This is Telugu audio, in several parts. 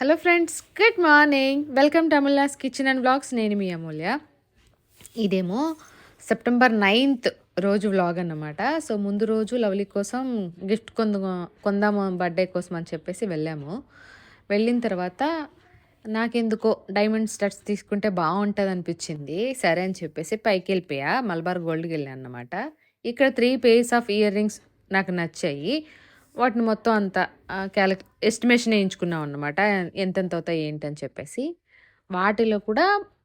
Hello friends, good morning. Welcome to Amulya's kitchen and vlogs. నేను మీ అమూల్య. ఇదేమో సెప్టెంబర్ 9th రోజు వ్లాగ్ అన్నమాట. సో ముందు రోజు లవ్లీ కోసం గిఫ్ట్ కొందాము బర్త్డే కోసం అని చెప్పేసి వెళ్ళాము. వెళ్ళిన తర్వాత నాకెందుకో డైమండ్ స్టడ్స్ తీసుకుంటే బాగుంటుంది అనిపించింది. సరే అని చెప్పేసి పైకి వెళ్ళిపోయా. మలబార్ గోల్డ్కి వెళ్ళాను అనమాట. ఇక్కడ 3 pairs ఆఫ్ ఇయర్ రింగ్స్ నాకు నచ్చాయి. వాటిని మొత్తం అంతా ఎస్టిమేషన్ వేయించుకున్నాం అనమాట. ఎంతెంత అవుతాయి ఏంటని చెప్పేసి. వాటిలో కూడా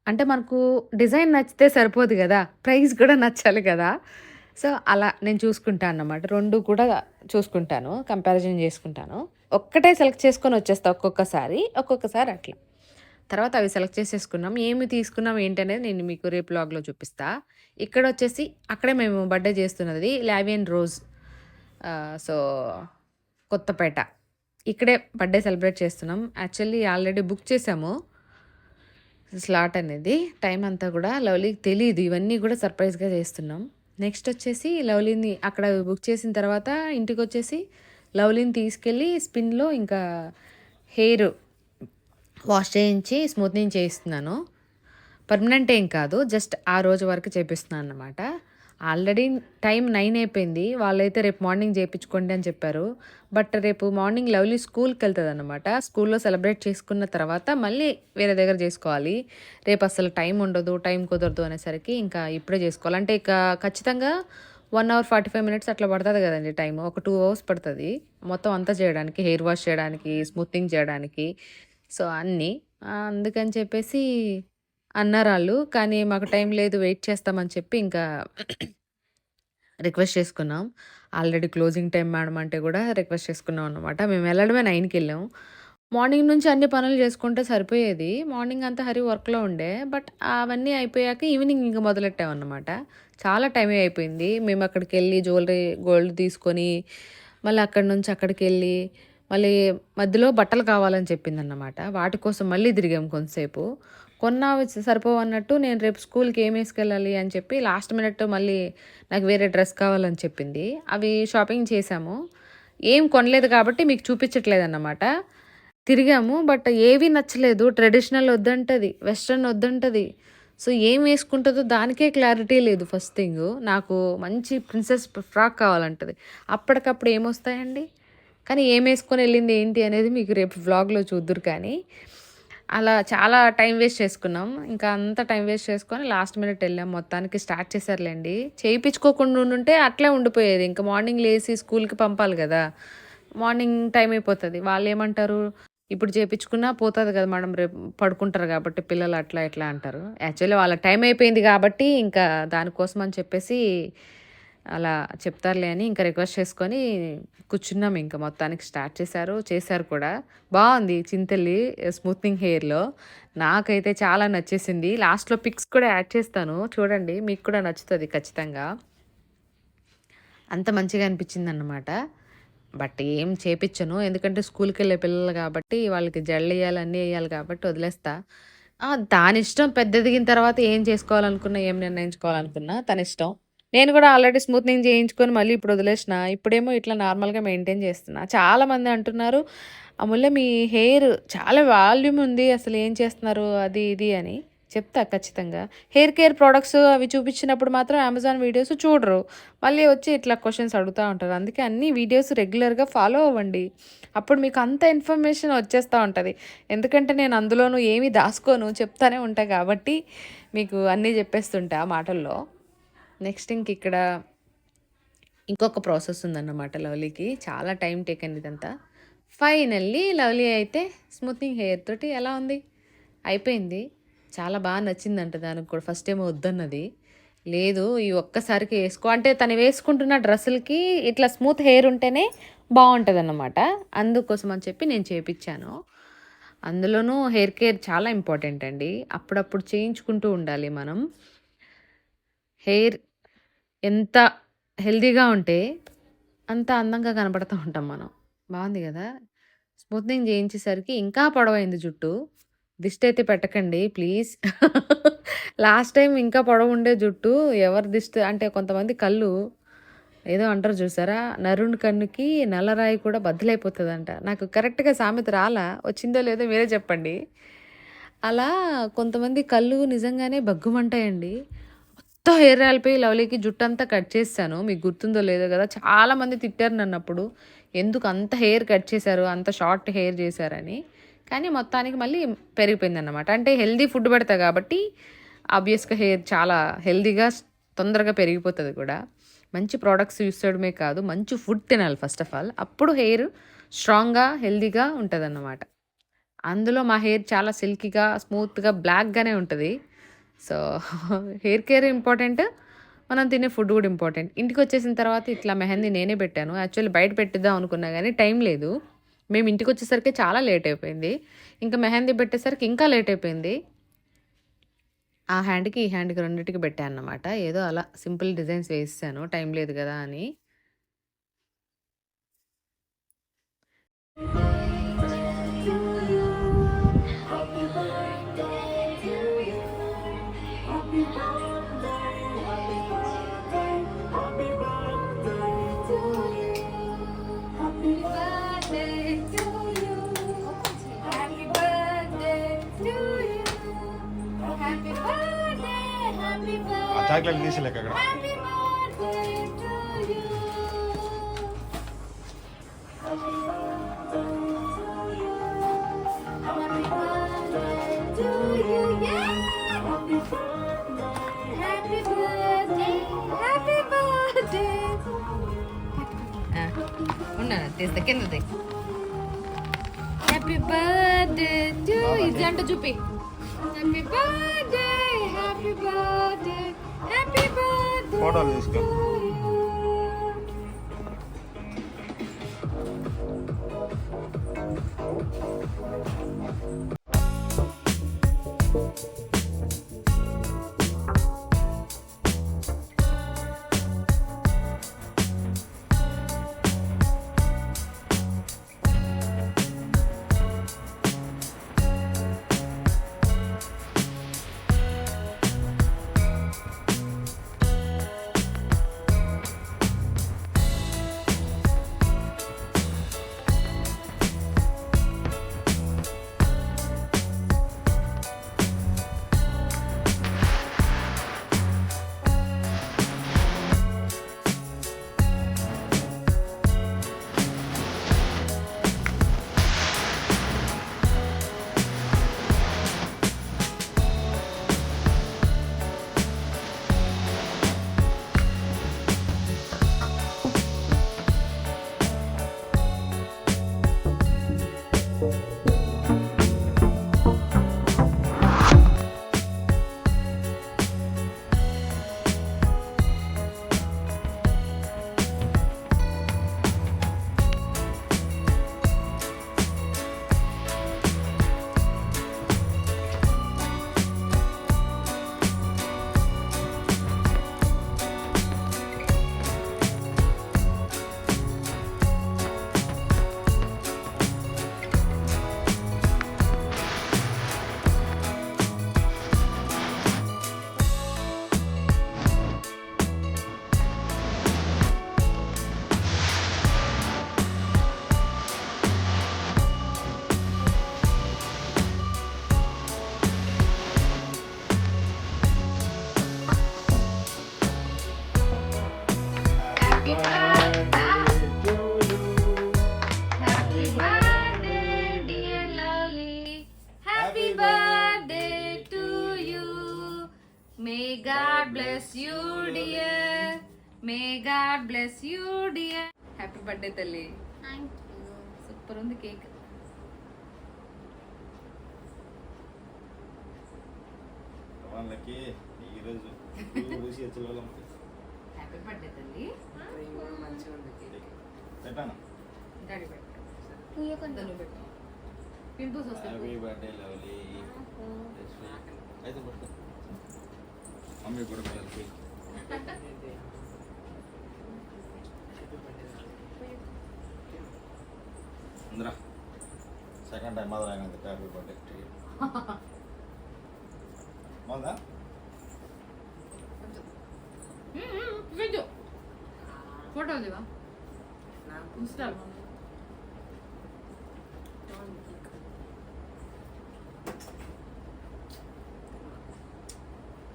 అంటే మనకు డిజైన్ నచ్చితే సరిపోదు కదా, ప్రైస్ కూడా నచ్చాలి కదా. సో అలా నేను చూసుకుంటాను అన్నమాట. 2 కూడా చూసుకుంటాను, కంపారిజన్ చేసుకుంటాను. ఒక్కటే సెలెక్ట్ చేసుకొని వచ్చేస్తా ఒక్కొక్కసారి అట్లా. తర్వాత అవి సెలెక్ట్ చేసేసుకున్నాం. ఏమి తీసుకున్నాం ఏంటనేది నేను మీకు రేపు బ్లాగ్లో చూపిస్తా. ఇక్కడ వచ్చేసి అక్కడే మేము బర్త్డే చేస్తున్నది లావియన్ రోజ్. సో కొత్తపేట, ఇక్కడే బర్త్డే సెలబ్రేట్ చేస్తున్నాం. యాక్చువల్లీ ఆల్రెడీ బుక్ చేసాము స్లాట్ అనేది. టైం అంతా కూడా లవ్లీకి తెలియదు. ఇవన్నీ కూడా సర్ప్రైజ్గా చేస్తున్నాం. నెక్స్ట్ వచ్చేసి లవ్లీని అక్కడ బుక్ చేసిన తర్వాత ఇంటికి వచ్చేసి లవ్లీని తీసుకెళ్ళి స్పిన్లో ఇంకా హెయిర్ వాష్ చేయించి స్మూత్నింగ్ చేయిస్తున్నాను. పర్మనెంట్ ఏం కాదు, జస్ట్ ఆ రోజు వరకు చేపిస్తున్నాను అన్నమాట. ఆల్రెడీ టైం 9 అయిపోయింది. వాళ్ళైతే రేపు మార్నింగ్ చేయించుకోండి అని చెప్పారు. బట్ రేపు మార్నింగ్ లవ్లీ స్కూల్కి వెళ్తుంది అనమాట. స్కూల్లో సెలబ్రేట్ చేసుకున్న తర్వాత మళ్ళీ వేరే దగ్గర చేసుకోవాలి. రేపు అసలు టైం ఉండదు, టైం కుదరదు అనేసరికి ఇంకా ఇప్పుడే చేసుకోవాలి. అంటే ఇక ఖచ్చితంగా 1 hour 45 minutes అట్లా పడుతుంది కదండి టైం. ఒక 2 hours పడుతుంది మొత్తం అంతా చేయడానికి, హెయిర్ వాష్ చేయడానికి, స్మూతింగ్ చేయడానికి. సో అన్నీ అందుకని చెప్పేసి అన్నారు వాళ్ళు. కానీ మాకు టైం లేదు, వెయిట్ చేస్తామని చెప్పి ఇంకా రిక్వెస్ట్ చేసుకున్నాం. ఆల్రెడీ క్లోజింగ్ టైం మేడం అంటే కూడా రిక్వెస్ట్ చేసుకున్నాం అనమాట. మేము వెళ్ళడమే 9కి వెళ్ళాం. మార్నింగ్ నుంచి అన్ని పనులు చేసుకుంటే సరిపోయేది. మార్నింగ్ అంతా హరి వర్క్లో ఉండే. బట్ అవన్నీ అయిపోయాక ఈవినింగ్ ఇంకా మొదలెట్టామన్నమాట. చాలా టైమే అయిపోయింది. మేము అక్కడికి వెళ్ళి జ్యువెలరీ గోల్డ్ తీసుకొని మళ్ళీ అక్కడి నుంచి అక్కడికి వెళ్ళి మళ్ళీ మధ్యలో బట్టలు కావాలని చెప్పిందన్నమాట. వాటి కోసం మళ్ళీ తిరిగాం కొంతసేపు. కొన్నావి సరిపోవన్నట్టు నేను రేపు స్కూల్కి ఏం వేసుకెళ్ళాలి అని చెప్పి లాస్ట్ మినిట్ మళ్ళీ నాకు వేరే డ్రెస్ కావాలని చెప్పింది. అవి షాపింగ్ చేసాము. ఏం కొనలేదు కాబట్టి మీకు చూపించట్లేదు అన్నమాట. తిరిగాము బట్ ఏవి నచ్చలేదు. ట్రెడిషనల్ వద్దంటది, వెస్ట్రన్ వద్దంటది. సో ఏం వేసుకుంటుందో దానికే క్లారిటీ లేదు. ఫస్ట్ థింగ్ నాకు మంచి ప్రిన్సెస్ ఫ్రాక్ కావాలంటది. అప్పటికప్పుడు ఏమొస్తాయండి. కానీ ఏం వేసుకొని వెళ్ళింది ఏంటి అనేది మీకు రేపు వ్లాగ్లో చూద్దురు. కానీ అలా చాలా టైం వేస్ట్ చేసుకున్నాం. ఇంకా అంత టైం వేస్ట్ చేసుకొని లాస్ట్ మినిట్ వెళ్ళాం. మొత్తానికి స్టార్ట్ చేశారులేండి. చేయించుకోకుండా ఉండుంటే అట్లే ఉండిపోయేది. ఇంకా మార్నింగ్ లేచి స్కూల్కి పంపాలి కదా, మార్నింగ్ టైం అయిపోతుంది. వాళ్ళు ఏమంటారు, ఇప్పుడు చేయించుకున్నా పోతుంది కదా మేడం, రేపు పడుకుంటారు కాబట్టి పిల్లలు అట్లా ఇట్లా అంటారు. యాక్చువల్లీ వాళ్ళ టైం అయిపోయింది కాబట్టి ఇంకా దానికోసం అని చెప్పేసి అలా చెప్తారులే అని ఇంకా రిక్వెస్ట్ చేసుకొని కూర్చున్నాం. ఇంకా మొత్తానికి స్టార్ట్ చేశారు కూడా. బాగుంది చింతల్లి స్మూత్నింగ్ హెయిర్లో. నాకైతే చాలా నచ్చేసింది. లాస్ట్లో పిక్స్ కూడా యాడ్ చేస్తాను చూడండి, మీకు కూడా నచ్చుతుంది ఖచ్చితంగా. అంత మంచిగా అనిపించింది అన్నమాట. బట్ ఏం చేపించను, ఎందుకంటే స్కూల్కి వెళ్ళే పిల్లలు కాబట్టి వాళ్ళకి జడలు వేయాలి, అన్నీ వేయాలి కాబట్టి వదిలేస్తా. దాని ఇష్టం. పెద్ద ఎదిగిన తర్వాత ఏం చేసుకోవాలనుకున్నా, ఏం నిర్ణయించుకోవాలనుకున్నా తన ఇష్టం. నేను కూడా ఆల్రెడీ స్మూత్నింగ్ చేయించుకొని మళ్ళీ ఇప్పుడు వదిలేసిన. ఇప్పుడేమో ఇట్లా నార్మల్గా మెయింటైన్ చేస్తున్నా. చాలామంది అంటున్నారు, అమూల్య మీ హెయిర్ చాలా వాల్యూమ్ ఉంది, అసలు ఏం చేస్తున్నారు అది ఇది అని. చెప్తా ఖచ్చితంగా. హెయిర్ కేర్ ప్రోడక్ట్స్ అవి చూపించినప్పుడు మాత్రం అమెజాన్ వీడియోస్ చూడరు. మళ్ళీ వచ్చి ఇట్లా క్వశ్చన్స్ అడుగుతూ ఉంటారు. అందుకే అన్ని వీడియోస్ రెగ్యులర్గా ఫాలో అవ్వండి. అప్పుడు మీకు అంత ఇన్ఫర్మేషన్ వచ్చేస్తూ ఉంటుంది. ఎందుకంటే నేను అందులోనూ ఏమీ దాచుకోను, చెప్తానే ఉంటా కాబట్టి మీకు అన్నీ చెప్పేస్తుంటా మాటల్లో. నెక్స్ట్ ఇక్కడ ఇంకొక ప్రాసెస్ ఉందన్నమాట లవ్లీకి. చాలా టైం టేకన్ ఇదంతా. ఫైనల్లీ లవ్లీ అయితే స్మూతింగ్ హెయిర్ తోటి ఎలా ఉంది, అయిపోయింది. చాలా బాగా నచ్చిందంట దానికి కూడా. ఫస్ట్ ఏమో వద్దన్నది. లేదు ఈ ఒక్కసారికి వేసుకో అంటే తను వేసుకుంటున్న డ్రెస్సులకి ఇట్లా స్మూత్ హెయిర్ ఉంటేనే బాగుంటుంది అన్నమాట. అందుకోసం అని చెప్పి నేను చేయించాను. అందులోనూ హెయిర్ కేర్ చాలా ఇంపార్టెంట్ అండి. అప్పుడప్పుడు చేయించుకుంటూ ఉండాలి మనం. హెయిర్ ఎంత హెల్తీగా ఉంటే అంత అందంగా కనపడుతూ ఉంటాం మనం. బాగుంది కదా. స్మూత్నింగ్ చేయించేసరికి ఇంకా పొడవైంది జుట్టు. దిష్టి అయితే పెట్టకండి ప్లీజ్. లాస్ట్ టైం ఇంకా పొడవు ఉండే జుట్టు ఎవరి దిష్టి అంటే కొంతమంది కళ్ళు ఏదో అంటారు చూసారా, నరుని కన్నుకి నల్లరాయి కూడా బద్దలైపోతుందంట. నాకు కరెక్ట్గా సామెత రాలా, వచ్చిందో లేదో మీరే చెప్పండి. అలా కొంతమంది కళ్ళు నిజంగానే బగ్గుమంటాయండి. మొత్తం హెయిర్ రాలిపోయి లవ్లీకి జుట్టంతా కట్ చేశాను. మీకు గుర్తుందో లేదో కదా, చాలామంది తిట్టారు నన్నప్పుడు, ఎందుకు అంత హెయిర్ కట్ చేశారు, అంత షార్ట్ హెయిర్ చేశారని. కానీ మొత్తానికి మళ్ళీ పెరిగిపోయిందన్నమాట. అంటే హెల్దీ ఫుడ్ పెడతా కాబట్టి ఆబ్వియస్గా హెయిర్ చాలా హెల్దీగా తొందరగా పెరిగిపోతుంది కూడా. మంచి ప్రోడక్ట్స్ యూస్ చేయడమే కాదు, మంచి ఫుడ్ తినాలి ఫస్ట్ ఆఫ్ ఆల్, అప్పుడు హెయిర్ స్ట్రాంగ్గా హెల్దీగా ఉంటుందన్నమాట. అందులో మా హెయిర్ చాలా సిల్కీగా స్మూత్గా బ్లాక్గానే ఉంటుంది. సో హెయిర్ కేర్ ఇంపార్టెంట్, మనం తినే ఫుడ్ కూడా ఇంపార్టెంట్. ఇంటికి వచ్చేసిన తర్వాత ఇట్లా మెహందీ నేనే పెట్టాను. యాక్చువల్లీ బయట పెట్టిద్దాం అనుకున్నా కానీ టైం లేదు. మేము ఇంటికి వచ్చేసరికి చాలా లేట్ అయిపోయింది. ఇంకా మెహందీ పెట్టేసరికి ఇంకా లేట్ అయిపోయింది. ఆ హ్యాండ్కి ఈ హ్యాండ్కి రెండింటికి పెట్టాను అన్నమాట. ఏదో అలా సింపుల్ డిజైన్స్ వేసాను, టైం లేదు కదా అని. చాక్లెట్ తీసేలేక అక్కడ ఉన్నాను తీస్తా కింద. హ్యాపీ బర్త్డే టు ఇది అంట చూపి. Happy birthday happy birthday happy birthday. ఫోటోలు తీసుకో. May God bless you, dear. May God bless you, dear. Happy birthday, Tali. Thank you. Super on the cake. వాళ్ళకి ఈరోజు ఊసి వచ్చేవాళ్ళం. హ్యాపీ బర్త్డే తల్లి. పెట్టాను. డాడీ పెట్టు. పూయకుండా పెట్టు. పింపుల్స్ వస్తాయి. Happy birthday lovely. అయితే పట్టు. మమ్మీ కూడా కలిపి. ఇంద్రా సెకండ్ టైం మదర్ అయినందుకు హ్యాపీ బర్త్డే. మళ్ళా ఫోటో దివా ఇన్స్టాల్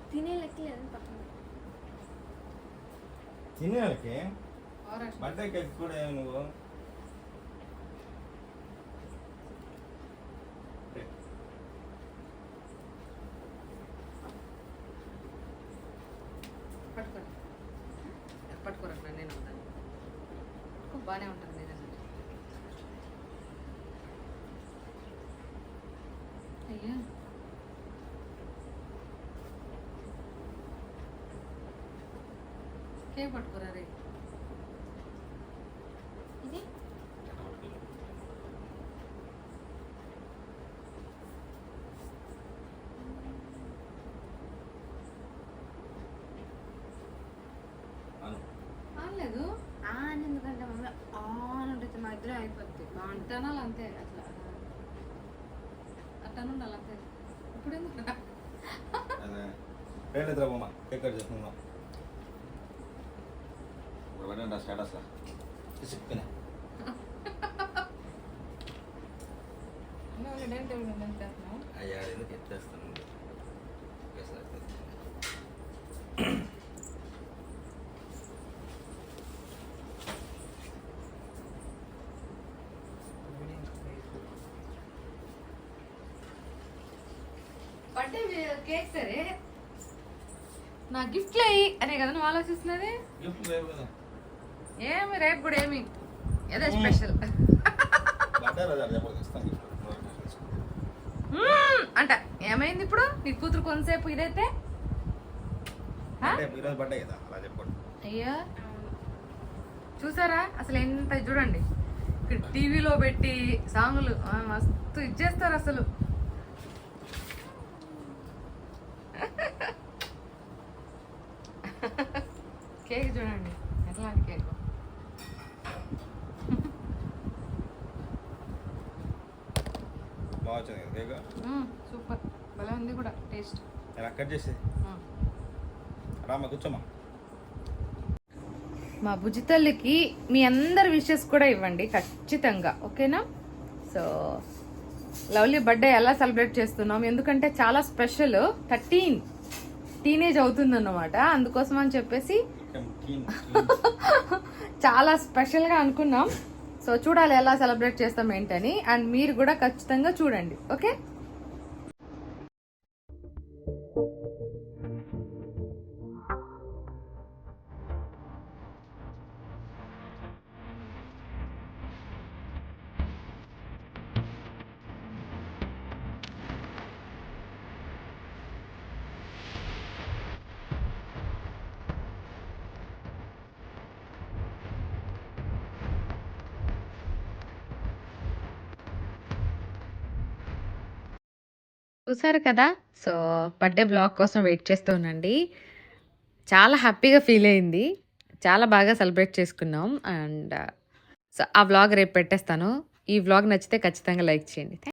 తినే లెక్కలేదు పక్కన. తినేళ్ళకి బర్త్డే కేక్ కూడా ఏమి నువ్వు పట్టుకోరా నేను ఉంటాను బాగానే ఉంటుంది నిజంగా అయ్యా కేక్ పట్టుకోరా రే ఇది అను అనలేదు ఆన్ ఎందుకంటే మమ్మీ ఆన్ ఉంటుంది మా ఇద్దరు అయిపోద్ది బాగుంటుంది. అంటానాలి అంతే అట్లా అట్టను ఉండాలి అంతే ఇప్పుడు ఎందుకు అదే పేరు ఇద్దరు బొమ్మ కేక్ కట్ చేసుకుందాం ఇప్పుడు పెట్టండి స్టేటస్లో సిక్కునే డైనింగ్ టేబుల్ మీద ఎంత చేస్తున్నావు అయ్యా ఎందుకు ఎత్తేస్తాను ఒకేసారి బర్త్డే కేక్ సరే నా గిఫ్ట్లు అయ్యి అనే కదా నువ్వు ఆలోచిస్తున్నది గిఫ్ట్ రేపు కదా ఏమి రేపు కూడా ఏమి ఏదో స్పెషల్ బర్త్డే రోజు అక్కడ చెప్పదు ఇస్తాను గిఫ్ట్ అంట ఏమైంది ఇప్పుడు నీ కూతురు కొంతసేపు ఇదైతే అంటే ఈరోజు బర్త్డే కదా అలా చెప్పండి అయ్యా చూసారా అసలు ఎంత చూడండి ఇక్కడ టీవీలో పెట్టి సాంగులు మస్తు ఇచ్చేస్తారు అసలు కేక్ చూడండి ఎట్లాంటి కేక్ బాగా వచ్చింది కదా కేక్ సూపర్ భలే ఉంది కూడా టేస్ట్ నేను కట్ చేసి రామ్మా కూర్చోమ్మా మా బుజ్జితల్లికి మీ అందరి విషెస్ కూడా ఇవ్వండి ఖచ్చితంగా ఓకేనా సో లవ్లీ బర్త్డే ఎలా సెలబ్రేట్ చేస్తున్నాం ఎందుకంటే చాలా స్పెషల్ 13 టీనేజ్ అవుతుందన్నమాట అందుకోసం అని చెప్పేసి చాలా స్పెషల్గా అనుకున్నాం సో చూడాలి ఎలా సెలబ్రేట్ చేస్తాం ఏంటని అండ్ మీరు కూడా ఖచ్చితంగా చూడండి ఓకే చూసారు కదా సో బర్త్డే బ్లాగ్ కోసం వెయిట్ చేస్తూ ఉండండి చాలా హ్యాపీగా ఫీల్ అయింది చాలా బాగా సెలబ్రేట్ చేసుకున్నాం అండ్ సో ఆ వ్లాగ్ రేపు పెట్టేస్తాను ఈ వ్లాగ్ నచ్చితే ఖచ్చితంగా లైక్ చేయండి